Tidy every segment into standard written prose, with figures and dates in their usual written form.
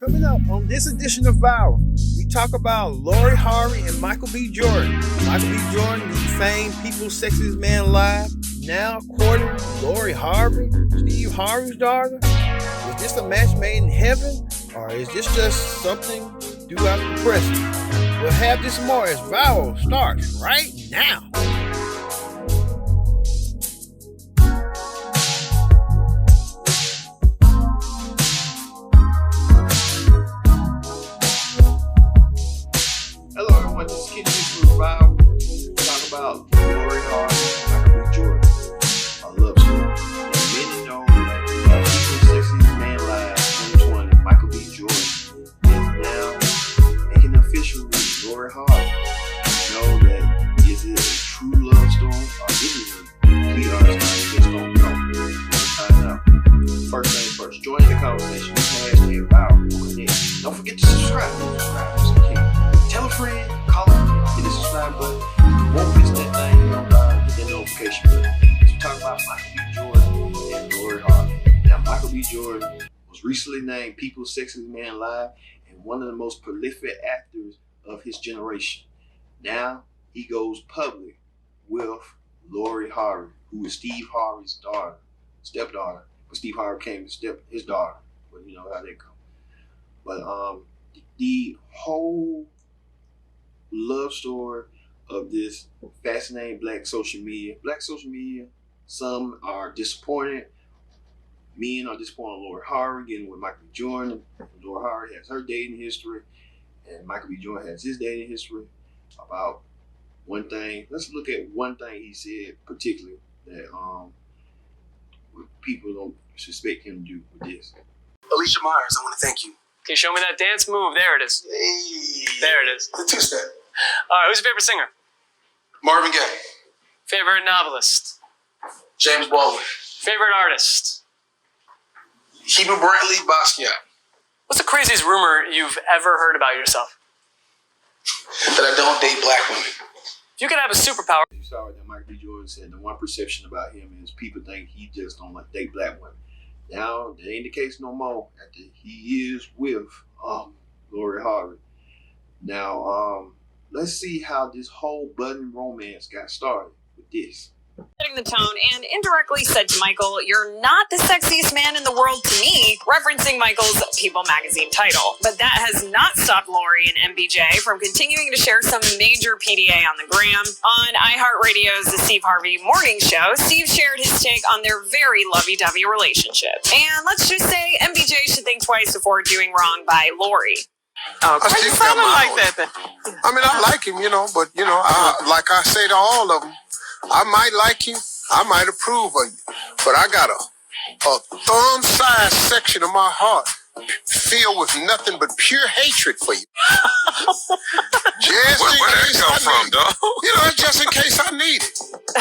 Coming up on this edition of Viral, we talk about Lori Harvey and Michael B. Jordan. Michael B. Jordan, the famed People's Sexiest Man Alive, now courting Lori Harvey, Steve Harvey's daughter. Is this a match made in heaven, or is this just something due out the press? We'll have this more as Viral starts right now. Talk about Lori Harvey and Michael B. Jordan, a love story. And many know that People's Sexiest Man Alive 2020, Michael B. Jordan, is now making it official with Lori Harvey. You know that is it a true love story or is it a complete art story? Just don't know. We'll find out. First thing first, join the conversation with hashtag Viral. Don't forget to subscribe. Tell a friend, call a friend, hit the subscribe button. You won't miss that thing, get that notification button. Let's talk about Michael B. Jordan and Lori Harvey. Now, Michael B. Jordan was recently named People's Sexiest Man Alive and one of the most prolific actors of his generation. Now, he goes public with Lori Harvey, who is Steve Harvey's daughter, stepdaughter. But Steve Harvey came to his daughter. But you know how they come. But the whole love story of this fascinating black social media. Some are disappointed. Men are disappointed in Lori Harvey getting with Michael B. Jordan. Lori Harvey has her dating history, and Michael B. Jordan has his dating history. About one thing, let's look at one thing he said particularly that people don't suspect him to do with this. Alicia Myers, I want to thank you. Can you show me that dance move? There it is. Hey. There it is. The two-step. All right, who's your favorite singer? Marvin Gaye. Favorite novelist? James Baldwin. Favorite artist? Heba Brantley Basquiat. What's the craziest rumor you've ever heard about yourself? That I don't date black women. If you could have a superpower. You saw that Michael B. Jordan said the one perception about him is people think he just don't like date black women. Now, that ain't the case no more after he is with Lori Harvey. Now, let's see how this whole budding romance got started with this. Setting the tone and indirectly said to Michael, "You're not the sexiest man in the world to me," referencing Michael's People magazine title. But that has not stopped Lori and MBJ from continuing to share some major PDA on the gram. On iHeartRadio's The Steve Harvey Morning Show, Steve shared his take on their very lovey-dovey relationship. And let's just say MBJ should think twice before doing wrong by Lori. Oh, why you sounding like that then? I mean, I like him, but, like I say to all of them, I might like you, I might approve of you, but I got a thumb-sized section of my heart filled with nothing but pure hatred for you. Where that come from, dog? Just in case I need it.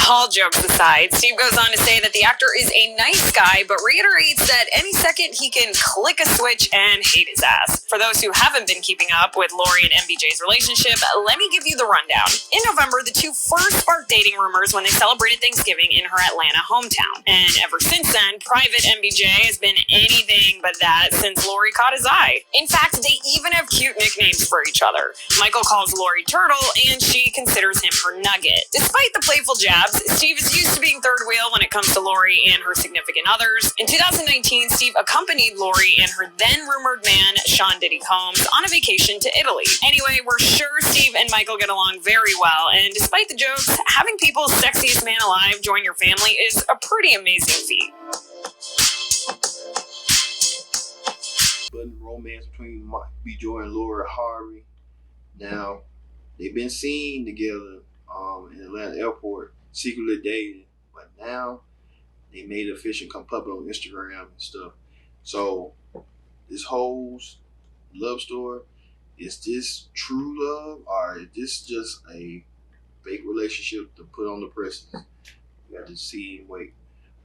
All jokes aside, Steve goes on to say that the actor is a nice guy, but reiterates that any second he can click a switch and hate his ass. For those who haven't been keeping up with Lori and MBJ's relationship, let me give you the rundown. In November, the two first sparked dating rumors when they celebrated Thanksgiving in her Atlanta hometown. And ever since then, private MBJ has been anything but that since Lori caught his eye. In fact, they even have cute nicknames for each other. Michael calls Lori Turtle, and she considers him her Nugget. Despite the playful jabs, Steve is used to being third wheel when it comes to Lori and her significant others. In 2019, Steve accompanied Lori and her then-rumored man, Sean Diddy Combs, on a vacation to Italy. Anyway, we're sure Steve and Michael get along very well, and despite the jokes, having People's Sexiest Man Alive join your family is a pretty amazing feat. Budding romance between Michael B. Jordan and Lori Harvey. Now, they've been seen together in Atlanta airport, secretly dating, but now they made it official, come public on Instagram and stuff. So this whole love story, is this true love or is this just a fake relationship to put on the presses? You got to see and wait.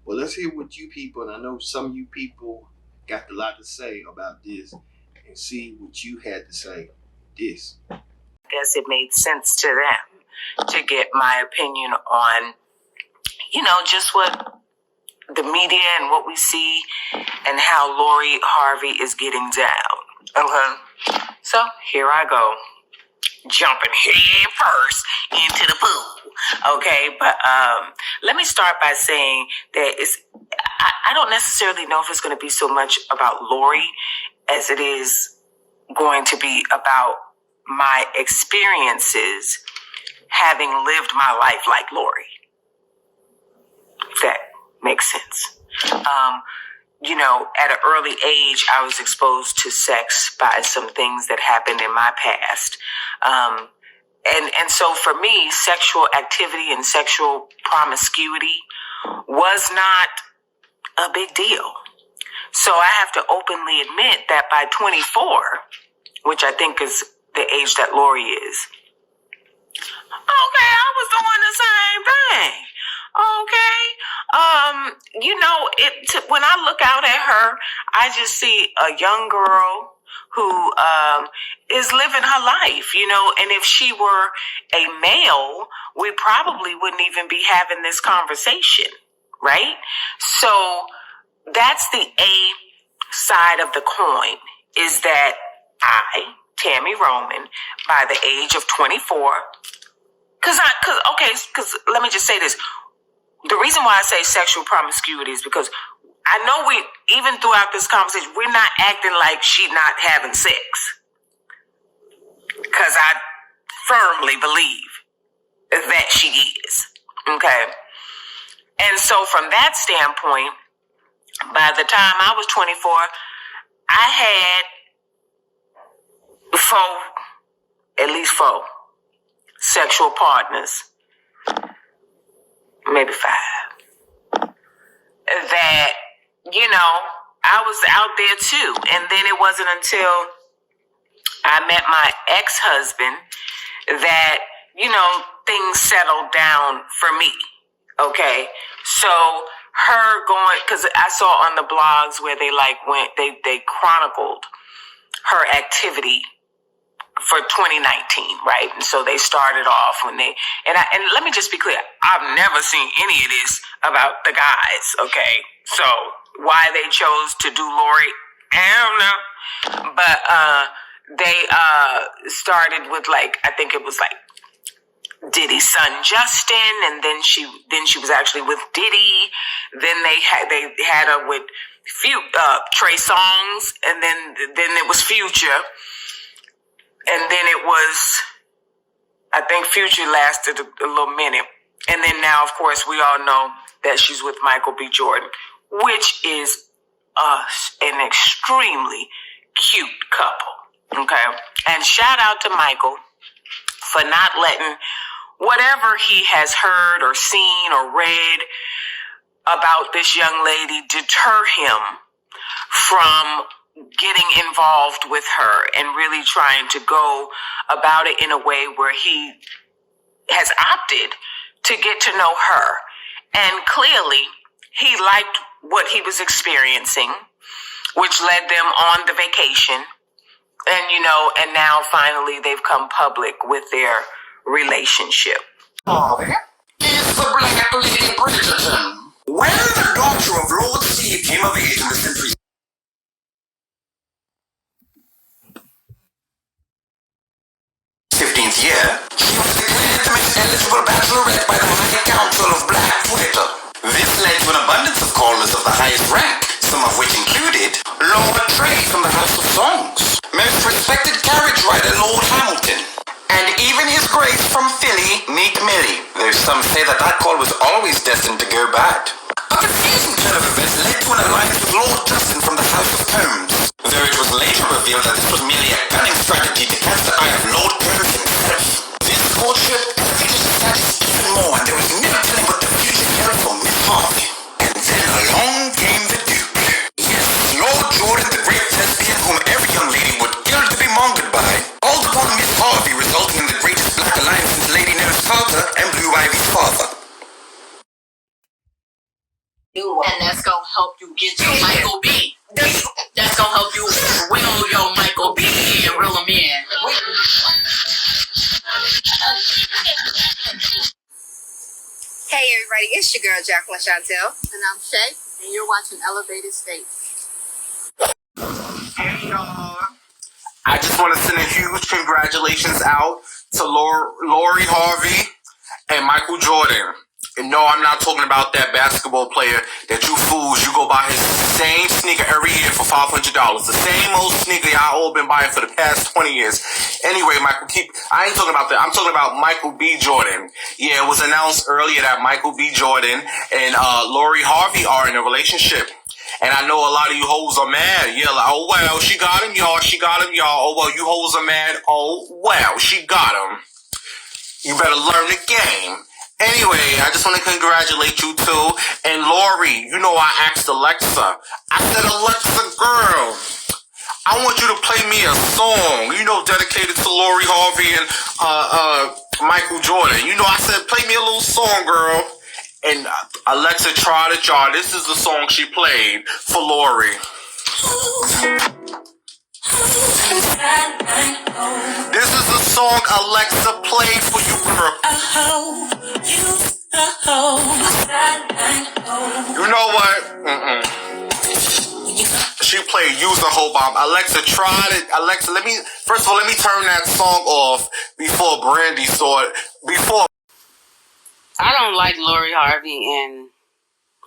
Well, let's hear what you people, and I know some of you people got a lot to say about this, and see what you had to say. This. I guess it made sense to them to get my opinion on, just what the media and what we see and how Lori Harvey is getting down. Okay. So here I go, jumping head first into the pool. Okay, but let me start by saying that I don't necessarily know if it's going to be so much about Lori as it is going to be about my experiences having lived my life like Lori. If that makes sense. You know, at an early age, I was exposed to sex by some things that happened in my past. And so for me, sexual activity and sexual promiscuity was not a big deal. So I have to openly admit that by 24, which I think is the age that Lori is, okay, I was doing the same thing. Okay. You know, when I look out at her, I just see a young girl who is living her life, you know, and if she were a male, we probably wouldn't even be having this conversation, right? So that's the A side of the coin, is that I, Tammy Roman, by the age of 24, because let me just say this. The reason why I say sexual promiscuity is because I know even throughout this conversation, we're not acting like she's not having sex. Because I firmly believe that she is. Okay? And so from that standpoint, by the time I was 24, I had at least four sexual partners. Maybe 5. That, you know, I was out there too. And then it wasn't until I met my ex-husband that, you know, things settled down for me. Okay. So her going, because I saw on the blogs where they chronicled her activity for 2019, right? And so they started off and let me just be clear, I've never seen any of this about the guys, okay? So why they chose to do Lori, I don't know. But they started with I think it was Diddy's son Justin, and then she was actually with Diddy. Then they had her with Trey Songz, and then it was Future. And then it was, I think Future lasted a little minute. And then now, of course, we all know that she's with MichaelBJordan, which is an extremely cute couple. Okay. And shout out to Michael for not letting whatever he has heard or seen or read about this young lady deter him from getting involved with her and really trying to go about it in a way where he has opted to get to know her. And clearly he liked what he was experiencing, which led them on the vacation. And, you know, and now finally they've come public with their relationship. Harvey is the Black Lady Bridgerton. When the daughter of Lord Steve came of age in the century 15th year, she was declared the most eligible bachelorette by the High Council of Black Twitter. This led to an abundance of callers of the highest rank, some of which included Lord Trey from the House of Songs, most respected carriage rider Lord Hamilton, and even His Grace from Philly, Meek Millie, though some say that call was always destined to go bad. A confusing turn of events led to an alliance with Lord Justin from the House of Combs, though it was later revealed that this was merely a cunning strategy to catch the eye of Lord Combs himself. This courtship elevated the status even more, and there was no telling what the future held for Miss Harvey. And then along came the Duke. Yes, Lord Jordan, the great thespian whom every young lady would kill to be mongered by, called upon Miss Harvey, resulting in the greatest black alliance since Lady No's father and Blue Ivy's father. And that's gonna help you get your Michael B. That's gonna help you wheel your Michael B and reel him in. Hey everybody, it's your girl Jacqueline Chantel. And I'm Shay, and you're watching Elevated State. Hey y'all, I just want to send a huge congratulations out to Lori Harvey and Michael Jordan. And no, I'm not talking about that basketball player that you fools. You go buy his same sneaker every year for $500. The same old sneaker y'all all been buying for the past 20 years. Anyway, Michael, I ain't talking about that. I'm talking about Michael B. Jordan. Yeah, it was announced earlier that Michael B. Jordan and Lori Harvey are in a relationship. And I know a lot of you hoes are mad. Yeah, like, oh, well, she got him, y'all. She got him, y'all. Oh, well, you hoes are mad. Oh, well, she got him. You better learn the game. Anyway, I just want to congratulate you too. And Lori, you know I asked Alexa. I said, Alexa, girl, I want you to play me a song, you know, dedicated to Lori Harvey and Michael Jordan. You know, I said, play me a little song, girl. And Alexa tried it, y'all. This is the song she played for Lori. This is the song Alexa played for you, girl. You know what? She played Use a Hoe Bomb. Alexa tried it. Alexa, first of all, let me turn that song off before Brandy saw it. I don't like Lori Harvey and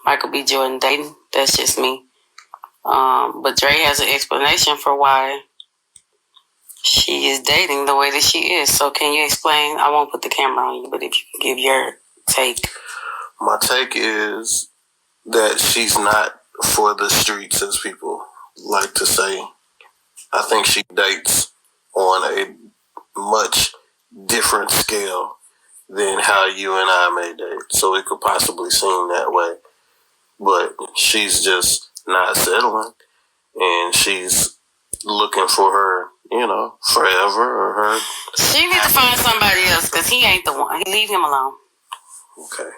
Michael B. Jordan dating. That's just me. But Dre has an explanation for why she is dating the way that she is. So can you explain? I won't put the camera on you, but if you can give your take. My take is that she's not for the streets, as people like to say. I think she dates on a much different scale than how you and I may date. So it could possibly seem that way. But she's just not settling. And she's looking for her, forever or her. She needs to find somebody else because he ain't the one. Leave him alone. Okay.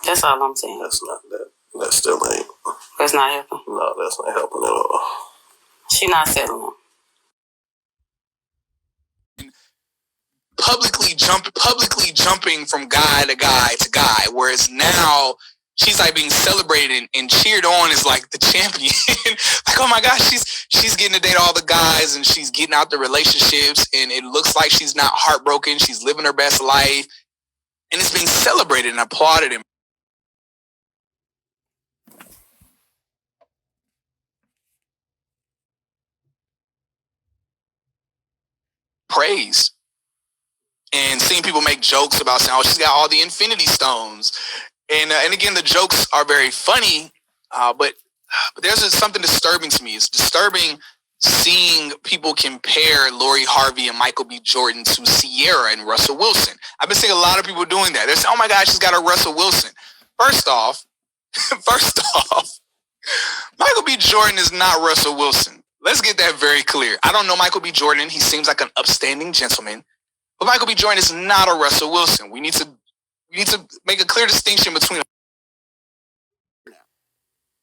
That's all I'm saying. That's not that. That still ain't. That's not helping. No, that's not helping at all. She not settling. Publicly jumping from guy to guy to guy, whereas now she's like being celebrated and cheered on as like the champion. Like, oh my gosh, she's getting to date all the guys and she's getting out the relationships and it looks like she's not heartbroken. She's living her best life and it's being celebrated and applauded and praised. And seeing people make jokes about saying, oh, she's got all the infinity stones. And again, the jokes are very funny, but there's something disturbing to me. It's disturbing seeing people compare Lori Harvey and Michael B. Jordan to Sierra and Russell Wilson. I've been seeing a lot of people doing that. They're saying, oh my gosh, she's got a Russell Wilson. First off, Michael B. Jordan is not Russell Wilson. Let's get that very clear. I don't know Michael B. Jordan. He seems like an upstanding gentleman. But Michael B. Jordan is not a Russell Wilson. We need to make a clear distinction between.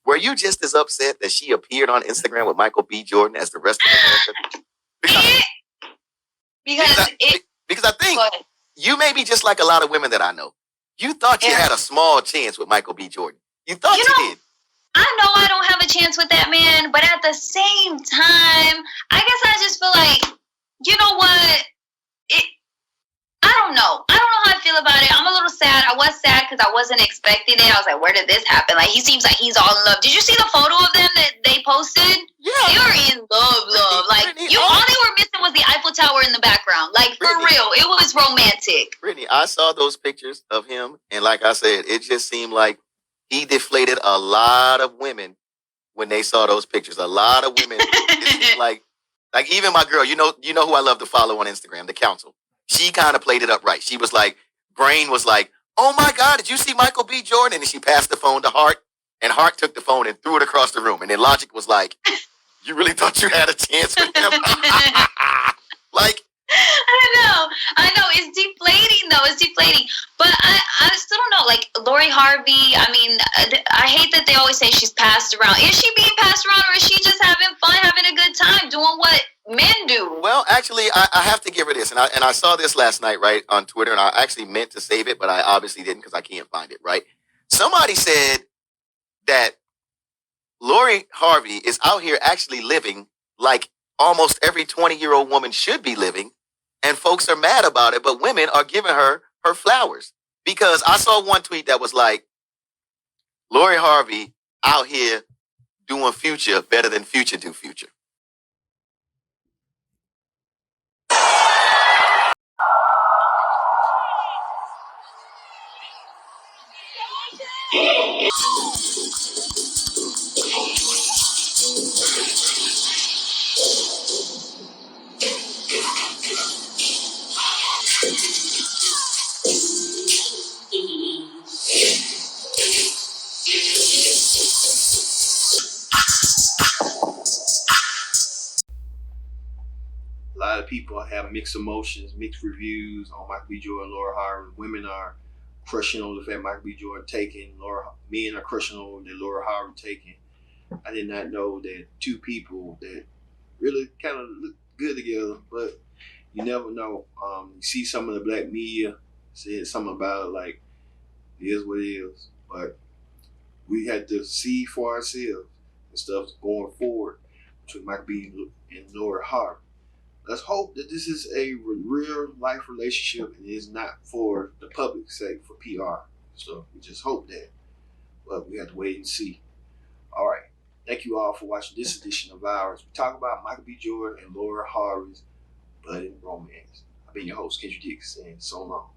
Were you just as upset that she appeared on Instagram with Michael B. Jordan as the rest of America? Because I think you may be just like a lot of women that I know. You thought you had a small chance with Michael B. Jordan. You thought you did. I know I don't have a chance with that man, but at the same time, I guess I just feel like, you know what? I don't know how I feel about it. I'm a little sad. I was sad because I wasn't expecting it. I was like, where did this happen? Like, he seems like he's all in love. Did you see the photo of them that they posted? Yeah. They were in love. Like, all they were missing was the Eiffel Tower in the background. Like, for real. It was romantic. Brittany, I saw those pictures of him, and like I said, it just seemed like he deflated a lot of women when they saw those pictures. A lot of women. like even my girl, you know who I love to follow on Instagram, The Council. She kind of played it up right. She was like, Brain was like, oh my God, did you see Michael B. Jordan? And then she passed the phone to Hart, and Hart took the phone and threw it across the room. And then Logic was like, you really thought you had a chance with him? Like, I know. It's deflating, though. It's deflating. But I still don't know. Like, Lori Harvey, I mean, I hate that they always say she's passed around. Is she being passed around, or is she just having fun, having a good time, doing what men do? Well, actually, I have to give her this. And I saw this last night, right, on Twitter, and I actually meant to save it, but I obviously didn't because I can't find it, right? Somebody said that Lori Harvey is out here actually living like almost every 20-year-old woman should be living. And folks are mad about it, but women are giving her flowers. Because I saw one tweet that was like, Lori Harvey out here doing Future better than Future do Future. A lot of people have mixed emotions, mixed reviews on Michael B. Jordan, Lori Harvey. Women are crushing on the fact Michael B. Jordan taken. Men are crushing on that Lori Harvey taken. I did not know that two people that really kind of look good together, but you never know. You see some of the black media said something about it like, it is what it is. But we had to see for ourselves and stuff going forward between Michael B. and Lori Harvey. Let's hope that this is a real life relationship and is not for the public's sake, for PR. So we just hope that. But we have to wait and see. All right. Thank you all for watching this edition of ours. We talk about Michael B. Jordan and Lori Harvey's budding romance. I've been your host, Kendrick Dix, saying so long.